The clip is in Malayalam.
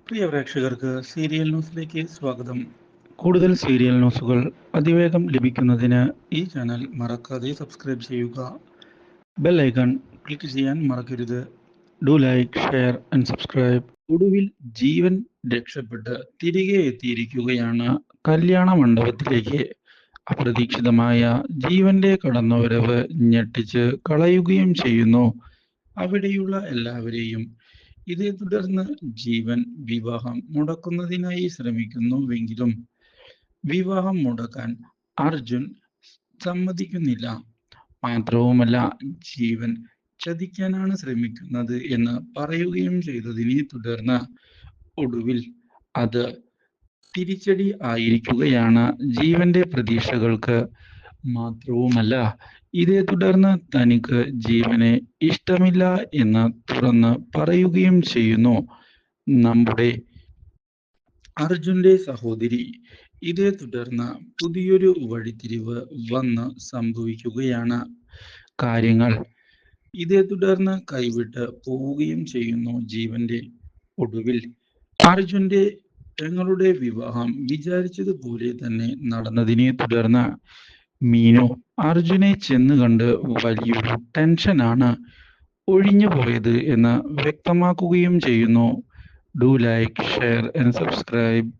പ്രിയ പ്രേക്ഷകർക്ക് സീരിയൽ ന്യൂസിലേക്ക് സ്വാഗതം. കൂടുതൽ സീരിയൽ ന്യൂസുകൾ അതിവേഗം ലഭിക്കുന്നതിന് ഈ ചാനൽ മറക്കാതെ സബ്സ്ക്രൈബ് ചെയ്യുക. ബെൽ ഐക്കൺ ക്ലിക്ക് ചെയ്യാൻ മറക്കരുത്. Do like, share and subscribe. ഒടുവിൽ ജീവൻ രക്ഷപ്പെട്ട് തിരികെ എത്തിയിരിക്കുകയാണ് കല്യാണ മണ്ഡപത്തിലേക്ക്. അപ്രതീക്ഷിതമായ ജീവന്റെ കടന്നുവരവ് ഞെട്ടിച്ച് കളയുകയും ചെയ്യുന്നു അവിടെയുള്ള എല്ലാവരെയും. ഇതേ തുടർന്ന് ജീവൻ വിവാഹം മുടക്കുന്നതിനായി ശ്രമിക്കുന്നുവെങ്കിലും വിവാഹം മുടക്കാൻ അർജുൻ സമ്മതിക്കുന്നില്ല. മാത്രവുമല്ല, ജീവൻ ചതിക്കാനാണ് ശ്രമിക്കുന്നത് എന്ന് പറയുകയും ചെയ്തതിനെ തുടർന്ന് ഒടുവിൽ അത് തിരിച്ചടി ആയിരിക്കുകയാണ് ജീവന്റെ പ്രതീക്ഷകൾക്ക്. മാത്രവുമല്ല, ഇതേ തുടർന്ന് തനിക്ക് ജീവനെ ഇഷ്ടമില്ല എന്ന് തുറന്ന് പറയുകയും ചെയ്യുന്നു നമ്മുടെ അർജുന്റെ സഹോദരി. ഇതേ തുടർന്ന് പുതിയൊരു വഴിത്തിരിവ് വന്ന് സംഭവിക്കുകയാണ് കാര്യങ്ങൾ. ഇതേ തുടർന്ന് കൈവിട്ട് പോവുകയും ചെയ്യുന്നു ജീവന്റെ. ഒടുവിൽ അർജുന്റെ പെങ്ങളുടെ വിവാഹം വിചാരിച്ചതുപോലെ തന്നെ നടന്നതിനെ തുടർന്ന് മീനു അർജുനെ ചെന്ന് കണ്ട് വലിയൊരു ടെൻഷനാണ് ഒഴിഞ്ഞു പോയത് എന്ന് വ്യക്തമാക്കുകയും ചെയ്യുന്നു. Do like, share and subscribe.